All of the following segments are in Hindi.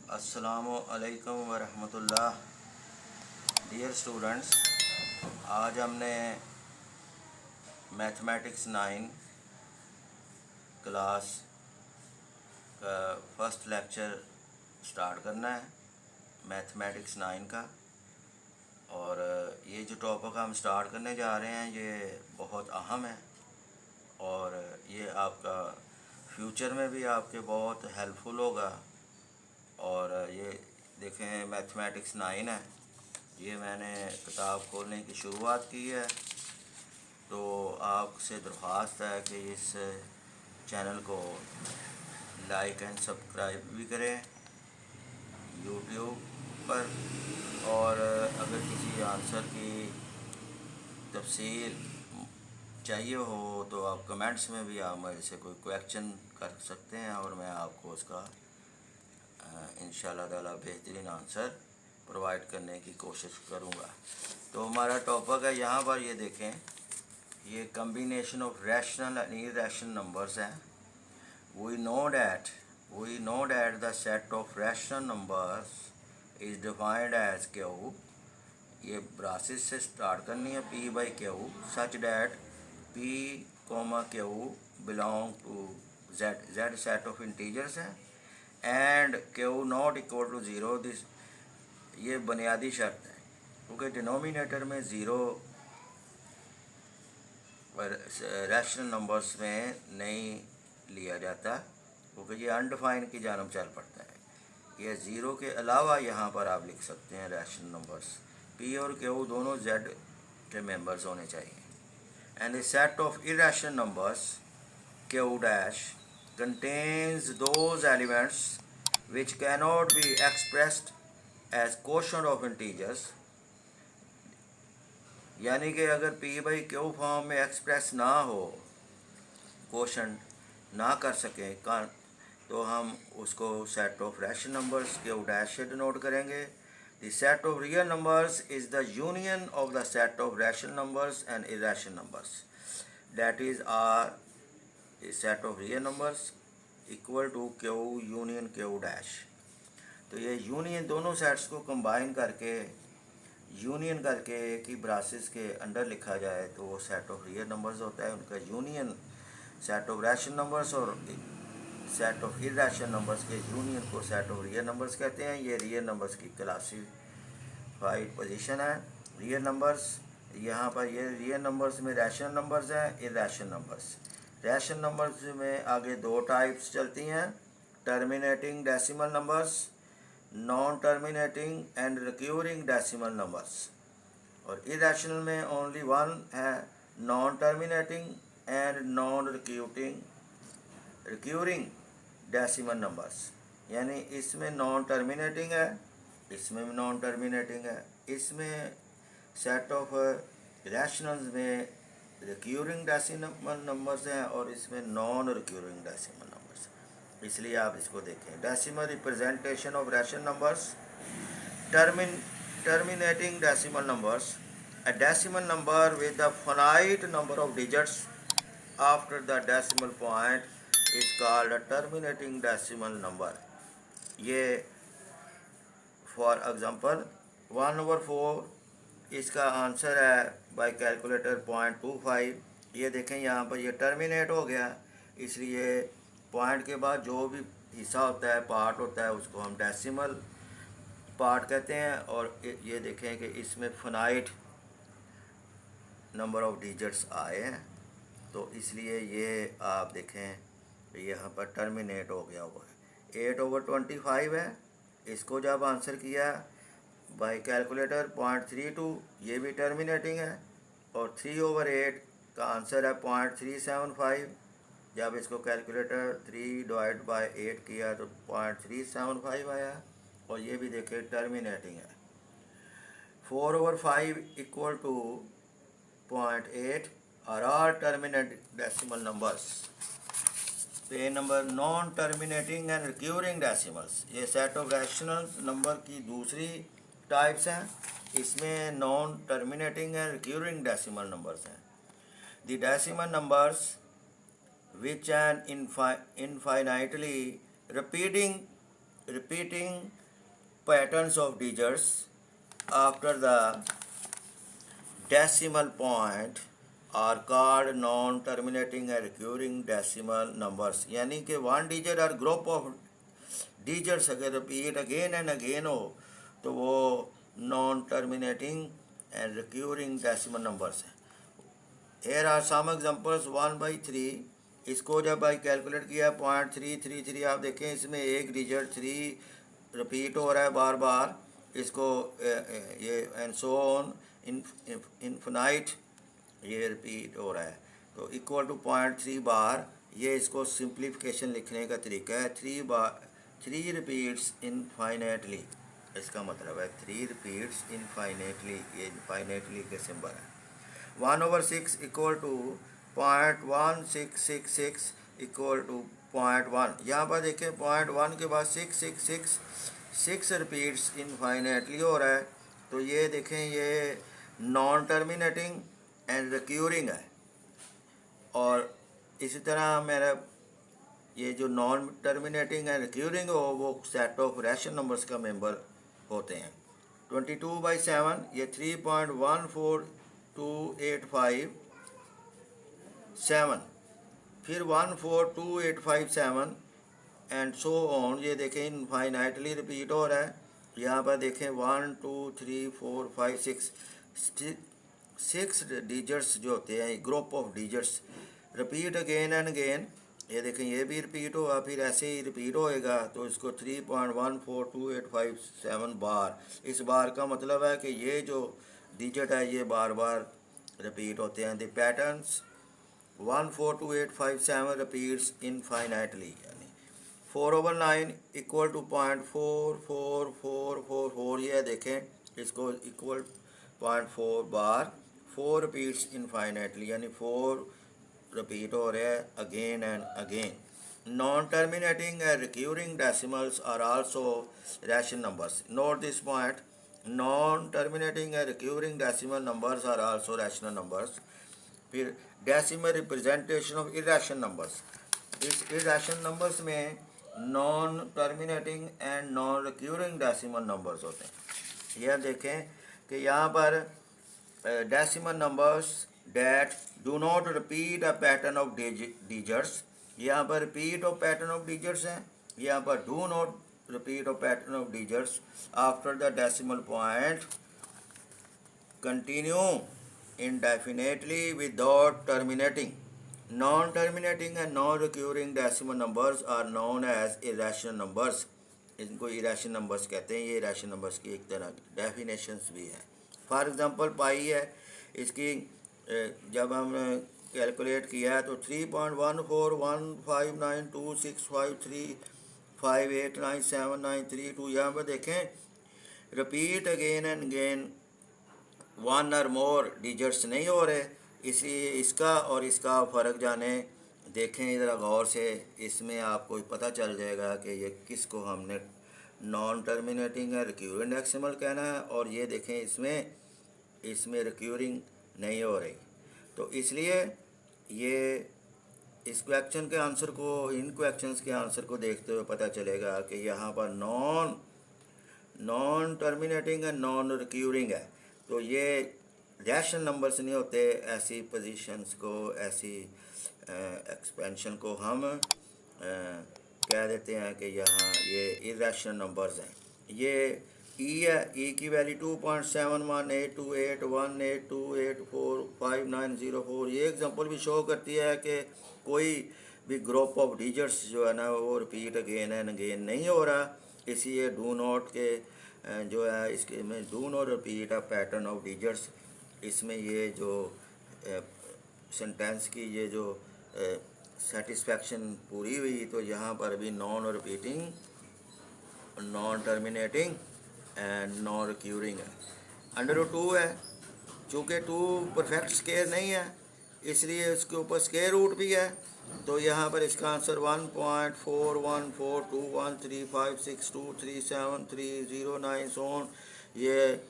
अस्सलामु अलैकुम वरहमतुल्लाह। डियर स्टूडेंट्स, आज हमने मैथमेटिक्स 9 क्लास का फर्स्ट लेक्चर स्टार्ट करना है, मैथमेटिक्स 9 का। और ये जो टॉपिक हम स्टार्ट करने जा रहे हैं ये बहुत अहम है और ये आपका फ्यूचर में भी आपके बहुत हेल्पफुल होगा। और ये देखें, मैथमेटिक्स 9 है। ये मैंने किताब खोलने की शुरुआत की है, तो आपसे दरख्वास्त है कि इस चैनल को लाइक एंड सब्सक्राइब भी करें यूट्यूब पर। और अगर किसी आंसर की तफसील चाहिए हो तो आप कमेंट्स में भी आप मेरे से कोई क्वेश्चन कर सकते हैं और मैं आपको उसका इंशाल्लाह ताला बेहतरीन आंसर प्रोवाइड करने की कोशिश करूँगा। तो हमारा टॉपिक है, यहाँ पर ये देखें, ये combination of rational and irrational numbers हैं। We know that the set of rational numbers is defined as Q. ये ब्रासिस से स्टार्ट करनी है, P by Q, such that P comma Q belong to Z set of integers हैं and Q not equal to zero. This ये बुनियादी शर्त है, क्योंकि डिनोमिनेटर में ज़ीरो रैशनल नंबर्स में नहीं लिया जाता, क्योंकि ये अनडिफाइन की जानब चल पड़ता है। ये ज़ीरो के अलावा यहाँ पर आप लिख सकते हैं रैशनल नंबर्स। पी और क्यू दोनों जेड के मेंबर्स होने चाहिए। And the set of irrational numbers Q dash contains those elements which cannot be expressed as quotient of integers। यानी कि अगर p बाई क्यू फॉर्म में एक्सप्रेस ना हो, क्वोशंट ना कर सकें तो हम उसको set of rational numbers Q dash से डिनोट करेंगे। The set of real numbers is the union of the set of rational numbers and irrational numbers, that is R set of real numbers equal to Q union Q dash. तो ये यूनियन दोनों सेट्स को कंबाइन करके यूनियन करके कि ब्रासिस के अंडर लिखा जाए तो वो सेट ऑफ रियल नंबर्स होता है। उनका union set of rational numbers और सेट ऑफ इरेशनल नंबर्स के यूनियन को सेट ऑफ रियल नंबर्स कहते हैं। ये रियल नंबर्स की क्लासिफाइड पोजीशन है। रियल नंबर्स, यहाँ पर ये रियल नंबर्स में रैशनल नंबर्स हैं, इरेशनल नंबर्स। रैशनल नंबर्स में आगे दो टाइप्स चलती हैं, terminating decimal numbers, non terminating and recurring decimal numbers. और इरेशनल में ओनली वन है, non terminating and non recurring decimal numbers. यानी इसमें नॉन टर्मिनेटिंग है, इसमें भी नॉन टर्मिनेटिंग है। इसमें सेट ऑफ रैशनल्स में रिक्यूरिंग डेसिमल नंबर्स हैं और इसमें नॉन रिक्यूरिंग डेसिमल नंबर्स। इसलिए आप इसको देखें, decimal representation of rational numbers, terminating decimal numbers, a decimal number with a finite number of digits after the decimal point is called a terminating decimal number। ये फॉर एग्जांपल 1/4 इसका आंसर है बाय कैलकुलेटर 0.25। ये देखें यहाँ पर ये टर्मिनेट हो गया, इसलिए पॉइंट के बाद जो भी हिस्सा होता है, पार्ट होता है, उसको हम डेसिमल पार्ट कहते हैं। और ये देखें कि इसमें फिनाइट नंबर ऑफ डिजिट्स आए हैं, तो इसलिए ये आप देखें यहाँ पर टर्मिनेट हो गया हुआ है। 8/25 है, इसको जब आंसर किया बाय कैलकुलेटर 0.32, ये भी टर्मिनेटिंग है। और 3/8 का आंसर है 0.375, जब इसको कैलकुलेटर 3/8 किया तो 0.375 आया, और ये भी देखिए टर्मिनेटिंग है। 4/5 equal to 0.8 are all terminate decimal numbers. Page number non terminating and recurring decimals, ये सेट ऑफ रैशनल नंबर की दूसरी टाइप्स हैं। इसमें non terminating and recurring decimal numbers हैं। The decimal numbers which an infinitely repeating repeating patterns of digits after the decimal point are called non-terminating and recurring decimal numbers। यानी कि वन डिजिट और ग्रुप ऑफ डिजिट्स अगर रिपीट अगेन एंड अगेन हो तो वो non terminating and recurring decimal numbers हैं। Here are some examples 1/3। इसको जब भाई कैलकुलेट किया 0.333, आप देखें इसमें एक डिजिट 3 रिपीट हो रहा है बार बार, इसको ये एंड सो ऑन इन्फिनाइट ये रिपीट हो रहा है, तो इक्वल टू 0.3 बार। ये इसको सिंप्लीफिकेशन लिखने का तरीका है। 3 रिपीट्स इनफाइनेटली, इसका मतलब है 3 रिपीट्स इनफाइनेटली, ये इनफाइनेटली के सिंबल है। 1/6 इक्वल टू 0.1666 इक्वल टू 0.1। यहाँ पर देखें 0.1 के बाद 6 रिपीट्स इनफाइनेटली हो रहा है, तो ये देखें ये नॉन टर्मिनेटिंग एंड रिक्यूरिंग है। और इसी तरह मेरा ये जो नॉन टर्मिनेटिंग एंड रिक्यूरिंग हो वो सेट ऑफ रैशनल नंबर्स का मेंबर होते हैं। 22/7 ये 3.14285 फिर 14285 एंड सो ऑन। ये देखें इनफाइनाइटली रिपीट हो रहा है। यहाँ पर देखें 1 2 3 4 5 6 डिजिट्स जो होते हैं, group of digits repeat again and again. ये देखें ये भी रिपीट होगा, फिर ऐसे ही रिपीट होएगा, तो इसको 3.14285 बार। इस बार का मतलब है कि ये जो डिजिट है ये बार बार रिपीट होते हैं। द पैटर्न्स 14285 रिपीट्स इनफाइनाइटली, यानी 4/9 इक्वल टू 0.44444। ये देखें इसको इक्वल 0.4 बार, 4 रिपीट्स इनफाइनाइटली, यानी 4 रिपीट हो रहे हैं again and again. Non terminating and recurring decimals are also rational numbers. Note this point, non terminating and recurring decimal numbers are also rational numbers. फिर decimal representation of irrational numbers. इस इरेशनल नंबर्स में non terminating and non recurring decimal numbers होते हैं। यह देखें कि यहाँ पर decimal numbers that do not repeat a pattern of digits, यहाँ पर repeat of pattern of digits है, यहाँ पर do not repeat of pattern of digits after the decimal point continue indefinitely without terminating। Non-terminating and non-recurring decimal numbers are known as irrational numbers। इनको irrational numbers कहते हैं। ये irrational numbers की एक तरह definitions भी है। फॉर एग्जांपल पाई है, इसकी जब हम कैलकुलेट किया है तो 3.141526535897932। यहाँ पर देखें रिपीट अगेन एंड अगेन 1 और मोर डिजिट्स नहीं हो रहे, इसलिए इसका और इसका फ़र्क जाने देखें ज़रा गौर से। इसमें आपको पता चल जाएगा कि ये किसको हमने नॉन टर्मिनेटिंग है रिक्यूरिंग डेसिमल कहना है, और ये देखें इसमें रिक्यूरिंग नहीं हो रही। तो इसलिए ये इस क्वेश्चन के आंसर को, इन क्वेश्चंस के आंसर को देखते हुए पता चलेगा कि यहाँ पर non terminating and non recurring है, तो ये रैशनल नंबर्स नहीं होते। ऐसी पोजीशंस को, ऐसी एक्सपेंशन को हम कह देते हैं कि यहाँ ये इरेशनल नंबर्स हैं। ये ई है, ई की वैल्यू 2.71828182845904। ये एग्जांपल भी शो करती है कि कोई भी ग्रुप ऑफ डिजिट्स जो है ना वो रिपीट अगेन एंड अगेन नहीं हो रहा। इसलिए डू नॉट के जो है इसके में do not repeat a pattern of digits, इसमें ये जो सेंटेंस की ये जो सेटिस्फैक्शन पूरी हुई, तो यहाँ पर भी non repeating, non terminating and non recurring है। √2 है, चूँकि 2 परफेक्ट स्केयर नहीं है इसलिए इसके ऊपर स्केयर रूट भी है, तो यहाँ पर इसका आंसर 1.41421356237309 ये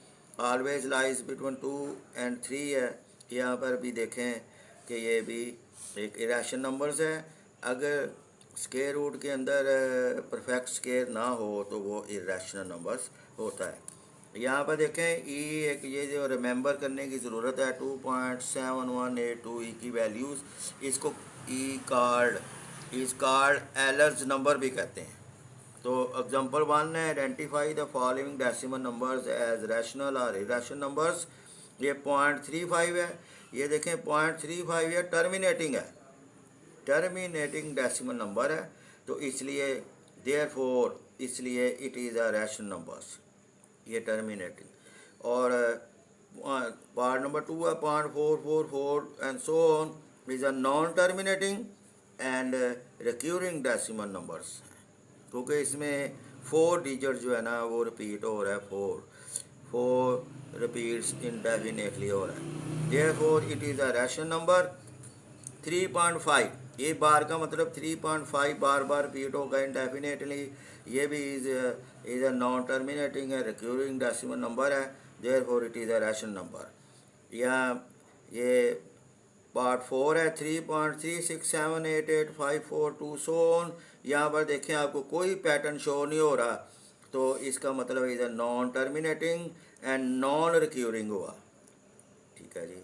ऑलवेज लाइज बिटवीन 2 and 3 है। यहाँ पर भी देखें कि ये भी एक इरेशनल नंबर्स है। अगर स्क्वायर रूट के अंदर परफेक्ट स्क्वायर ना हो तो वो इरेशनल नंबर्स होता है। यहाँ पर देखें ई एक ये जो रिमेंबर करने की ज़रूरत है 2.7182 ई की वैल्यूज़, इसको ई कार्ड एलर्स नंबर भी कहते हैं। तो एग्जांपल 1 है identify the following decimal numbers as rational और इरेशनल नंबर्स। ये 0.35 है, ये देखें 0.35 है, टर्मिनेटिंग है, टर्मिनेटिंग डेसिमल नंबर है, तो इसलिए देयरफॉर इसलिए it is a rational numbers, ये टर्मिनेटिंग। और पार्ट नंबर 2 है 0.444 and so on is a non terminating and recurring decimal numbers, क्योंकि इसमें 4 डिजिट जो है ना वो रिपीट हो रहा है, 4 रिपीट्स इनडेफिनेटली हो रहा है। Therefore it is a rational number. 3.5 ये बार का मतलब 3.5 बार बार रिपीट होगा इनडेफिनेटली, ये भी इज़ अ नॉन टर्मिनेटिंग है, रिक्यूरिंग डेसिमल नंबर है, therefore it is a rational number. या ये पार्ट 4 है 3.36788542 सो ऑन। यहाँ पर देखें आपको कोई पैटर्न शो नहीं हो रहा, तो इसका मतलब is a non terminating and non recurring हुआ, ठीक है जी।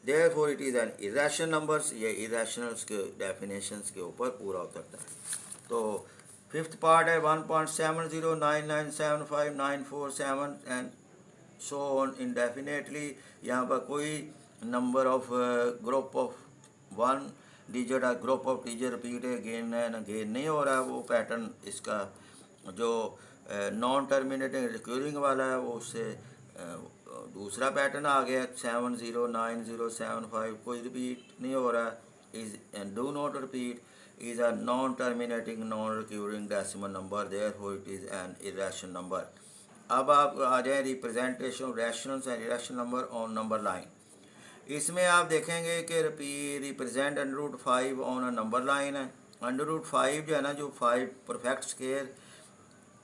Therefore it is an irrational numbers, ये इरेशनल्स के डेफिनेशंस के ऊपर पूरा उतरता है। तो फिफ्थ पार्ट है 1.70997594 एंड सो ऑन इंडेफिनेटली। यहाँ पर कोई number of group of 1 digit या group of digit repeat again and again नहीं हो रहा है, वो पैटर्न इसका जो नॉन टर्मिनेटिंग रिक्यूरिंग वाला है वो उससे दूसरा पैटर्न आ गया 709075, कोई रिपीट नहीं हो रहा, is do not repeat, is a non terminating non recurring decimal number, therefore it is an irrational number. अब आप आ जाए representation rationals and irrational number on number line. इसमें आप देखेंगे कि represent √5 on a number line है। √5 जो है ना, जो 5 परफेक्ट स्क्वायर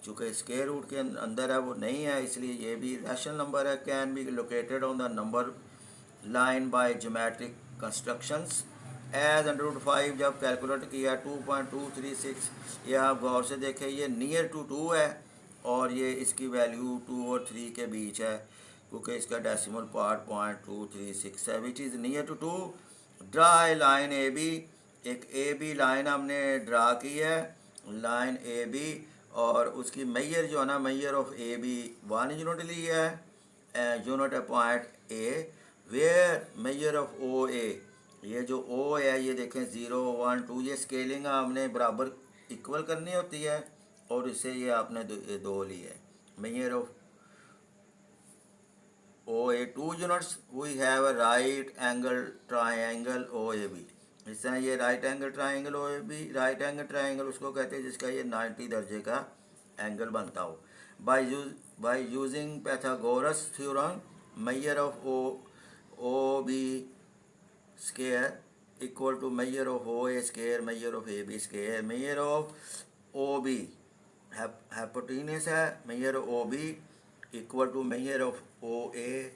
चूँकि स्क्वायर रूट के अंदर है वो नहीं है, इसलिए ये भी रैशनल नंबर है। Can be located on the number line by geometric constructions as √5 जब कैलकुलेट किया 2.236, ये आप गौर से देखें ये नियर टू 2 है और ये इसकी वैल्यू 2 और 3 के बीच है, क्योंकि इसका डेसिमल पार्ट 0.236 है, which is near to 2। Draw line A B, एक ए बी लाइन हमने ड्रा की है, लाइन ए बी, और उसकी मैयर जो है ना, measure of A B 1 unit ली है, यूनिट है point A, where measure of O A, ये जो ओ है ये देखें 0 1 2, ये स्केलिंग हमने बराबर इक्वल करनी होती है और इससे ये आपने दो ली है। Measure of O A 2 units, we have a right angle triangle O A B. इस तरह ये right angle triangle O A B, right angle triangle उसको कहते हैं जिसका ये 90 दर्जे का एंगल बनता हो। By using Pythagoras theorem, measure of O B square equal to measure of O A square, measure of A B square. Measure of O B hypotenuse है, measure of O B equal to measure of O A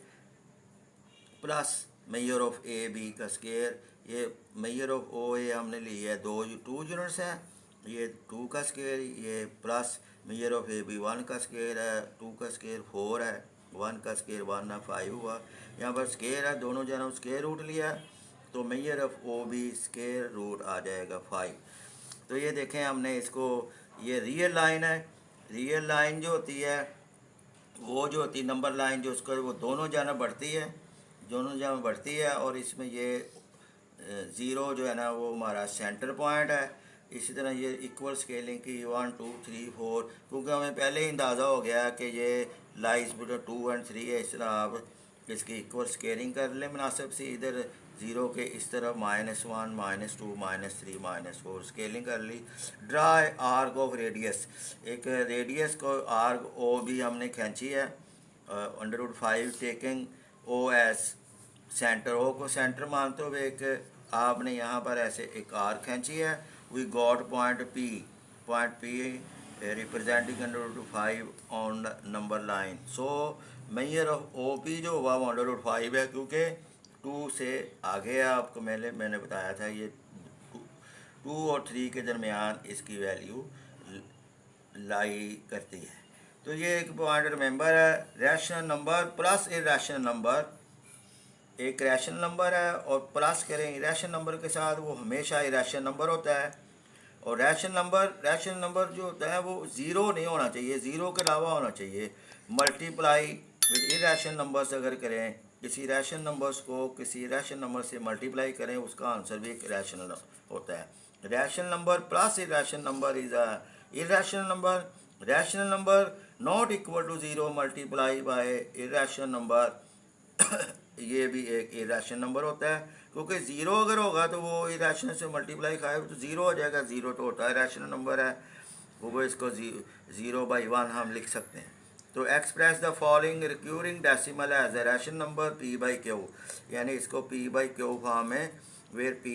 plus measure of A B का स्क्वायर। ये मैयर ऑफ ओ ए हमने ली है 2 यूनिट्स है, ये 2 का स्क्वायर, ये plus measure of A B 1 का स्क्वायर है, 2 का स्क्वायर 4 है, 1 का स्क्वायर 1 है 5 हुआ। यहाँ पर स्क्वायर है, दोनों जनों स्क्वायर रूट लिया, तो measure of O B square root आ जाएगा 5। तो ये देखें हमने इसको, ये रियल लाइन है, रियल लाइन जो होती है वो जो होती है नंबर लाइन जो उसको वो दोनों जानब बढ़ती है, दोनों जानब बढ़ती है, और इसमें ये 0 जो है ना वो हमारा सेंटर पॉइंट है। इसी तरह ये इक्वल स्केलिंग की 1 2 3 4, क्योंकि हमें पहले ही अंदाज़ा हो गया कि ये लाइज बिटवीन 2 और 3 है, इस तरह आप इसकी इक्वल स्केलिंग कर लें मुनासिब सी, इधर 0 के इस तरफ -1 -2 -3 -4 स्केलिंग कर ली। ड्रा आर्क ऑफ रेडियस, एक रेडियस को आर्क ओ भी हमने खींची है, √5 टेकिंग ओ एस सेंटर, ओ को सेंटर मानते हुए एक आपने यहाँ पर ऐसे एक आर्क खींची है। We got point P representing √5 on number line. So measure of O P जो हुआ वो √5 है, क्योंकि 2 से आगे है, आपको मैंने बताया था ये 2 और 3 के दरमियान इसकी वैल्यू लाई करती है। तो ये एक पॉइंट रिमेंबर है, rational number plus irrational number, एक रैशनल नंबर है और प्लस करें इरेशनल नंबर के साथ, वो हमेशा इरेशनल नंबर होता है। और रैशनल नंबर जो होता है वो ज़ीरो नहीं होना चाहिए, ज़ीरो के अलावा होना चाहिए। मल्टीप्लाई विद इरेशनल नंबर्स अगर करें, किसी रैशनल नंबर्स को किसी रैशनल नंबर से मल्टीप्लाई करें, उसका आंसर भी एक रैशनल होता है। Rational number plus irrational number is a irrational number. Rational number not equal to zero multiply by irrational number ये भी एक इरेशनल नंबर होता है, क्योंकि ज़ीरो अगर होगा तो वो इरेशनल से मल्टीप्लाई खाएगा तो ज़ीरो हो जाएगा। ज़ीरो तो होता है रैशनल नंबर है, वो इसको 0/1 हम लिख सकते हैं। तो express the following recurring decimal as a rational number P/Q, यानी इसको P/Q फॉर्म में, where P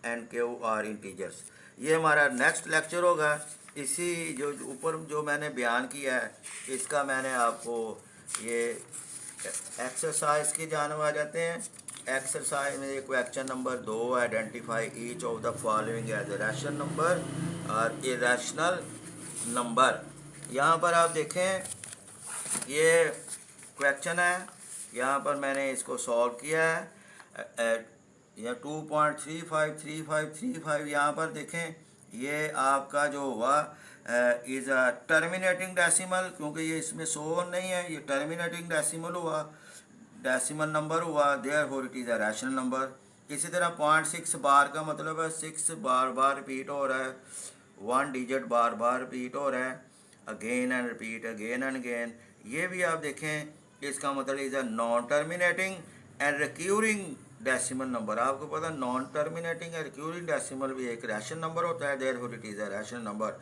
and Q are integers. ये हमारा नेक्स्ट लेक्चर होगा। इसी जो ऊपर जो मैंने बयान किया है, इसका मैंने आपको ये एक्सरसाइज की जानब आ जाते हैं। एक्सरसाइज में question number 2, identify each of the following as a rational number और इरेशनल नंबर। यहाँ पर आप देखें ये क्वेश्चन है, यहाँ पर मैंने इसको सॉल्व किया है। यह 2.353535 यहाँ पर देखें, ये आपका जो हुआ इज़ अ टर्मिनेटिंग डेसिमल, क्योंकि ये इसमें 100 नहीं है, ये टर्मिनेटिंग डेसिमल हुआ, डेसिमल नंबर हुआ, therefore it is a rational number. इसी तरह 0.6 बार का मतलब है 6 बार बार रिपीट हो रहा है, 1 डिजिट बार बार रिपीट हो रहा है, again and repeat, again and again. ये भी आप देखें, इसका मतलब is a non terminating and recurring decimal number. आपको पता है non terminating and recurring decimal भी एक रैशनल नंबर होता है, therefore it is a rational number.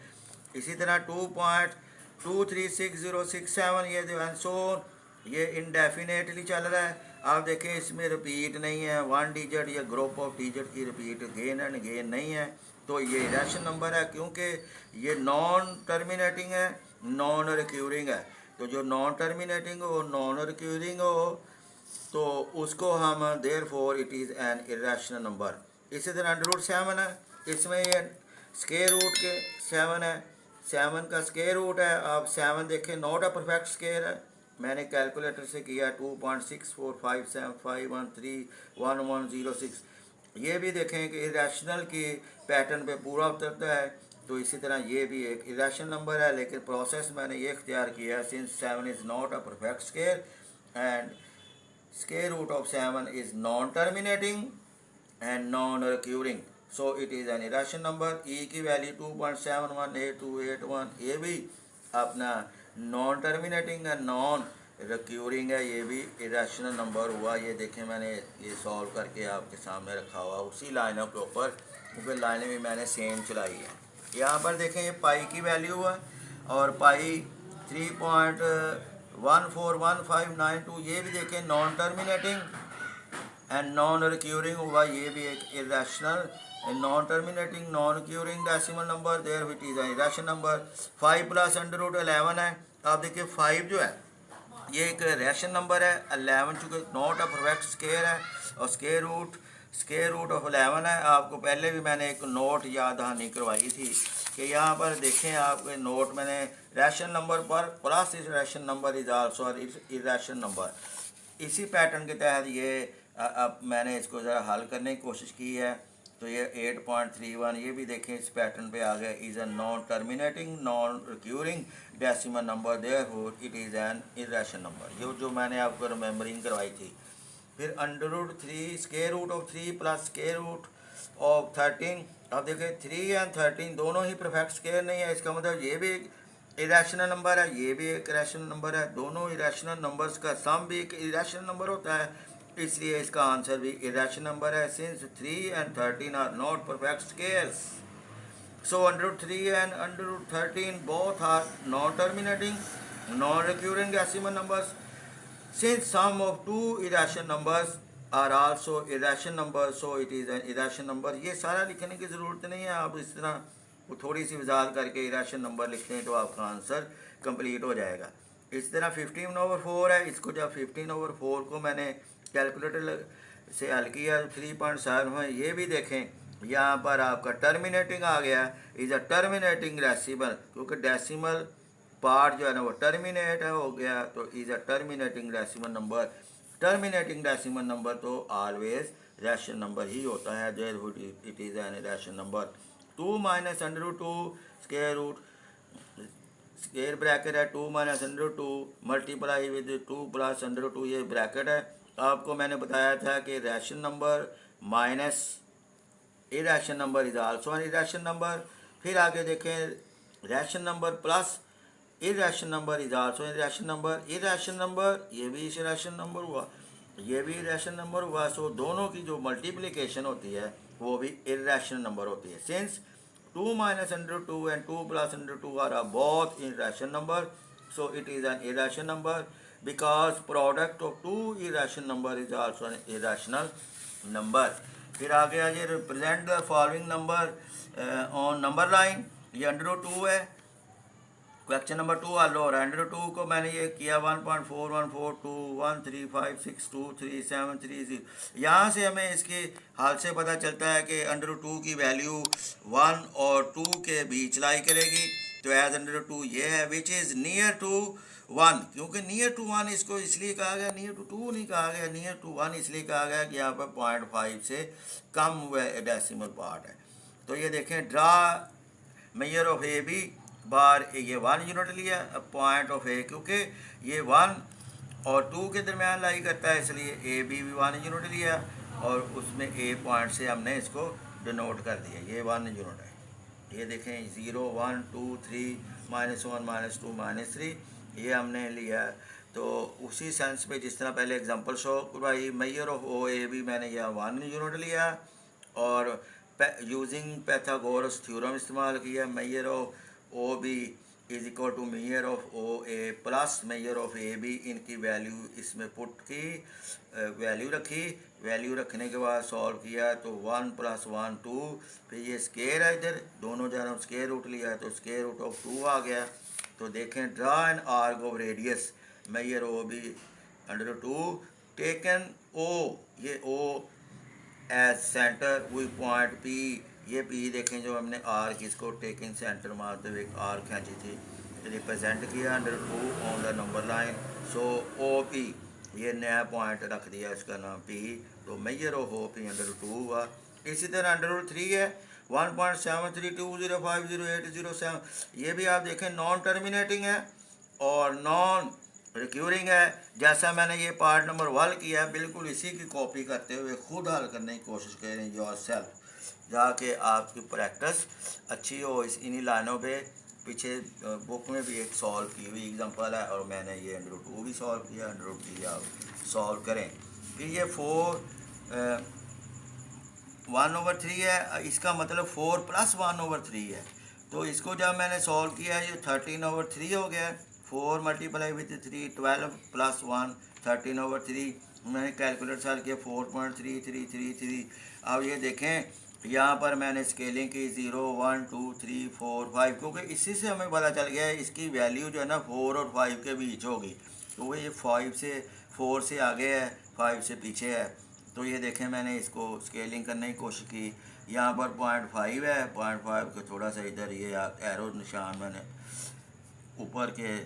इसी तरह 2.236067 ये जो है सो ये इनडेफिनेटली चल रहा है। आप देखें इसमें रिपीट नहीं है, 1 डिजिट या ग्रुप ऑफ डिजिट की रिपीट अगेन एंड अगेन नहीं है, तो ये रैशनल नंबर है, क्योंकि ये नॉन टर्मिनेटिंग है, नॉन रिक्यूरिंग है। तो जो नॉन टर्मिनेटिंग हो, नॉन रिक्यूरिंग हो, तो उसको हम therefore it is an irrational number. इसी तरह √7 है, इसमें ये स्क्वायर रूट के 7 है, 7 का स्क्वायर रूट है। आप 7 देखें, नॉट अ परफेक्ट स्क्वायर है, मैंने कैलकुलेटर से किया 2.645751311106। ये भी देखें कि इरेशनल की पैटर्न पे पूरा उतरता है। तो इसी तरह ये भी एक इरेशनल नंबर है, लेकिन प्रोसेस मैंने ये इख्तियार किया, since 7 is not a perfect square and square root of 7 is non-terminating and non-recurring, so it is an irrational number। e की वैल्यू 2.718281, ये भी अपना नॉन टर्मिनेटिंग है, नॉन रिक्यूरिंग है, ये भी इरेशनल नंबर हुआ। ये देखें मैंने ये सॉल्व करके आपके सामने रखा हुआ उसी लाइनों के ऊपर, क्योंकि लाइनें भी मैंने सेम चलाई है। यहाँ पर देखें ये पाई की वैल्यू है और पाई 3.141592, ये भी देखें non terminating and non recurring हुआ, ये भी एक irrational non terminating non recurring decimal number, there it is a irrational number. 5 + √11 है। आप देखिए 5 जो है ये एक रैशनल नंबर है, 11 चूँकि नॉट अ परफेक्ट स्क्वायर है, और स्क्वायर रूट ऑफ 11 है। आपको पहले भी मैंने एक नोट याद दहानी करवाई थी कि यहाँ पर देखें, आपके नोट मैंने रैशनल नंबर पर प्लस इस rational number is also irrational number. इसी पैटर्न के तहत ये अब मैंने इसको ज़रा हल करने की कोशिश की है। तो ये 8.31 ये भी देखें इस पैटर्न पे आ गया, is a non terminating non recurring decimal number, therefore it is an irrational number. ये जो मैंने आपको रिमेंबरिंग करवाई थी। फिर √3 square root of 3 plus square root of 13। अब देखें 3 एंड 13 दोनों ही परफेक्ट स्क्वायर नहीं है, इसका मतलब ये भी एक इरेशनल नंबर है, ये भी एक इरेशनल नंबर है। दोनों इरेशनल नंबर्स का सम भी एक इरेशनल नंबर होता है, इसलिए इसका आंसर भी इरेशनल नंबर है, since 3 and 13 are not perfect squares. So √3 and √13 both are non-terminating, non-recurring decimal numbers. Since sum of two irrational numbers are also irrational numbers, so it is an irrational number। ये सारा लिखने की ज़रूरत नहीं है, आप इस तरह वो थोड़ी सी वजाहत करके इरेशनल नंबर लिखते हैं तो आपका आंसर कंप्लीट हो जाएगा। इस तरह 15/4 है, इसको जब 15/4 को मैंने कैलकुलेटर से हल किया 3.7 में, ये भी देखें यहाँ पर आपका टर्मिनेटिंग आ गया, इज अ टर्मिनेटिंग डेसिमल, क्योंकि डेसिमल पार्ट जो है ना वो टर्मिनेट है हो गया, तो is a terminating decimal number. Terminating decimal number तो ऑलवेज रैशनल नंबर ही होता है, therefore it is an rational number. 2 minus under root 2 square root square bracket है 2 minus under 2 multiply with 2 plus under 2, ये ब्रैकेट है। आपको मैंने बताया था कि rational number minus irrational number is also an irrational number. फिर आगे देखें rational number plus irrational number is also irrational number. Irrational number ये भी इरेशनल नंबर हुआ, ये भी इरेशनल नंबर हुआ। सो दोनों की जो मल्टीप्लिकेशन होती है वो भी इरेशनल नंबर होती है। Since 2 minus under 2 and 2 plus under 2 are both irrational number, so it is an irrational number because product of two irrational number is also an irrational number। फिर आगे आ जाए represent the following number on number line, ये अंडर रूट 2 है। क्वेश्चन नंबर 2 हल हो रहा है। अंडर 2 को मैंने ये किया 1.41421356237330। यहाँ से हमें इसके हाल से पता चलता है कि अंडर 2 की वैल्यू 1 और 2 के बीच लाई करेगी, तो एज अंडर 2 ये है विच इज़ नियर टू 1, क्योंकि नियर टू 1 इसको इसलिए कहा गया, नियर टू 2 नहीं कहा गया, नियर टू 1 इसलिए कहा गया कि यहाँ पर 0.5 से कम हुआ डेसिमल पार्ट है। तो ये देखें draw measure of A B bar, ये 1 यूनिट लिया, पॉइंट ऑफ ए क्योंकि ये 1 और 2 के दरमियान लाई करता है इसलिए ए बी भी 1 यूनिट लिया, और उसमें ए पॉइंट से हमने इसको डिनोट कर दिया, ये 1 यूनिट है। ये देखें 0 1 2 3 -1 -2 -3 ये हमने लिया। तो उसी सेंस पे जिस तरह पहले एग्जांपल शो भाई measure of O A B मैंने यह 1 यूनिट लिया, और यूजिंग पैथागोरस थ्योरम इस्तेमाल किया। Measure of O B is equal to measure of O A plus measure of A B, इनकी वैल्यू इसमें पुट की, वैल्यू रखी, वैल्यू रखने के बाद सॉल्व किया तो 1 + 1 2, फिर ये स्केयर है, इधर दोनों जानब स्केयर रूट लिया है तो स्केयर रूट ऑफ 2 आ गया। तो देखें draw an arc of radius measure O B under 2 taken O, ये O as centre V point P, ये पी देखें जो हमने आर्क इसको टेकिंग सेंटर मारते हुए एक आर्क खींची थी, रिप्रेजेंट किया under 2 on the number line. So O P ये नया पॉइंट रख दिया, इसका नाम पी, तो measure of O P under 2 हुआ। इसी तरह अंडर 3 है 1.7320500807, ये भी आप देखें नॉन टर्मिनेटिंग है और नॉन रिक्यूरिंग है। जैसा मैंने ये पार्ट नंबर 1 किया है बिल्कुल इसी की कॉपी करते हुए खुद हल करने की कोशिश करें योर सेल्फ, जाके आपकी प्रैक्टिस अच्छी हो इन्हीं लाइनों पे। पीछे बुक में भी एक सॉल्व की हुई एग्जांपल है और मैंने ये अंडर 2 भी सॉल्व किया, अंडर 3 आप सॉल्व करें। फिर ये 1/3 है, इसका मतलब 4 + 1/3 है, तो इसको जब मैंने सॉल्व किया ये 13/3 हो गया। 4 × 3 12 + 1 13/3, मैंने कैलकुलेटर साल किया 4.3333। अब ये देखें यहाँ पर मैंने स्केलिंग की 0 1 2 3 4 5, क्योंकि इसी से हमें पता चल गया है इसकी वैल्यू जो है ना 4 और 5 के बीच होगी, तो वो ये 4 से आगे है 5 से पीछे है। तो ये देखें मैंने इसको स्केलिंग करने की कोशिश की, यहाँ पर 0.5 है, 0.5 के थोड़ा सा इधर ये एरो निशान मैंने ऊपर के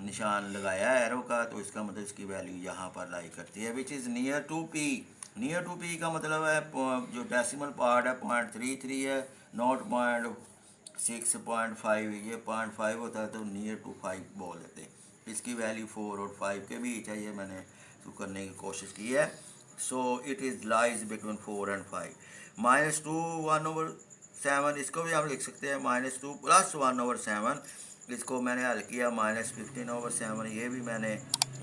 निशान लगाया है एरो का, तो इसका मतलब इसकी वैल्यू यहाँ पर लाई करती है which is near to P. Near to P का मतलब है जो डेसिमल पार्ट है 0.33 है, नॉट 0.6.5, ये 0.5 होता है तो नियर टू 5 बोल देते हैं। इसकी वैल्यू 4 और 5 के बीच है, ये मैंने तो करने की कोशिश की है। So it is lies between 4 and 5। -2 1/7, इसको भी आप लिख सकते हैं -2 + 1/7, इसको मैंने हल किया -15/7, ये भी मैंने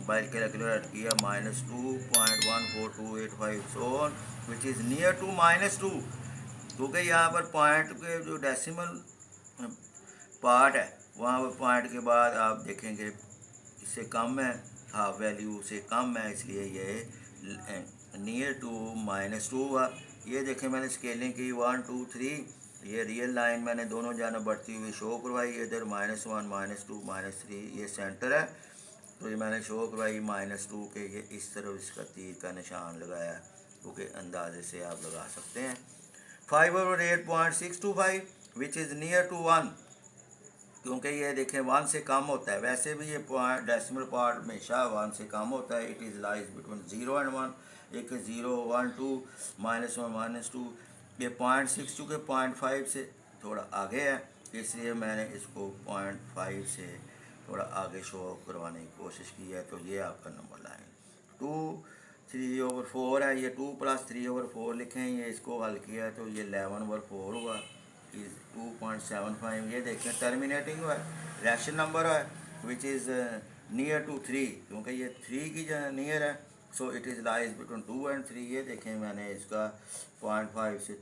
बाइक कैलकुलेटर किया -2.142857 सो विच इज़ नियर टू -2, क्योंकि यहाँ पर पॉइंट के जो डेसिमल पार्ट है वहाँ पर पॉइंट के बाद आप देखेंगे इससे कम है, हाफ वैल्यू से कम है, इसलिए ये नियर टू -2 हुआ। ये देखें मैंने स्केलिंग की 1 2 3, ये रियल लाइन मैंने दोनों जानब बढ़ती हुई शो करवाई, इधर -1 -2 -3 ये सेंटर है, तो ये मैंने शो करवाई -2 के ये इस तरफ इसका तीर का निशान लगाया, क्योंकि अंदाजे से आप लगा सकते हैं। 5/8.625 विच इज़ नियर टू 1, क्योंकि ये देखें 1 से कम होता है, वैसे भी ये पॉइंट डेसिमल पार्ट हमेशा 1 से कम होता है। It is lies between 0 and 1, एक 0 1 2 -1 -2। ये 0.6 चूँकि 0.5 से थोड़ा आगे है, इसलिए मैंने इसको 0.5 से थोड़ा आगे शो करवाने की कोशिश की है। तो ये आपका नंबर लाइन 2 3/4 है, ये 2 + 3/4 लिखें, ये इसको हल किया है तो ये 11/4 हुआ, इज़ 2.75। ये देखें टर्मिनेटिंग हुआ है, रैशनल नंबर है विच इज़ नियर टू 3, क्योंकि ये 3 की नियर है। So it is lies between 2 and 3। ये देखें मैंने इसका 0.5 से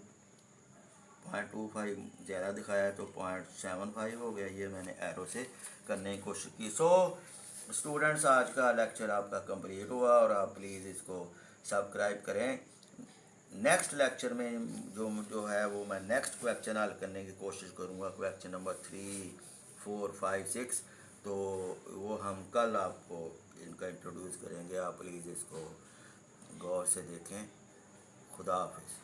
0.25 ज़्यादा दिखाया तो 0.75 हो गया। ये मैंने एरो से करने की कोशिश की। सो स्टूडेंट्स, आज का लेक्चर आपका कंप्लीट हुआ और आप प्लीज़ इसको सब्सक्राइब करें। नेक्स्ट लेक्चर में जो है वो मैं नेक्स्ट क्वेश्चन हल करने की कोशिश करूँगा, क्वेश्चन नंबर 3 4 5 6। तो वो हम कल आपको इनका इंट्रोड्यूस करेंगे। आप प्लीज़ इसको गौर से देखें। खुदा हाफिज़।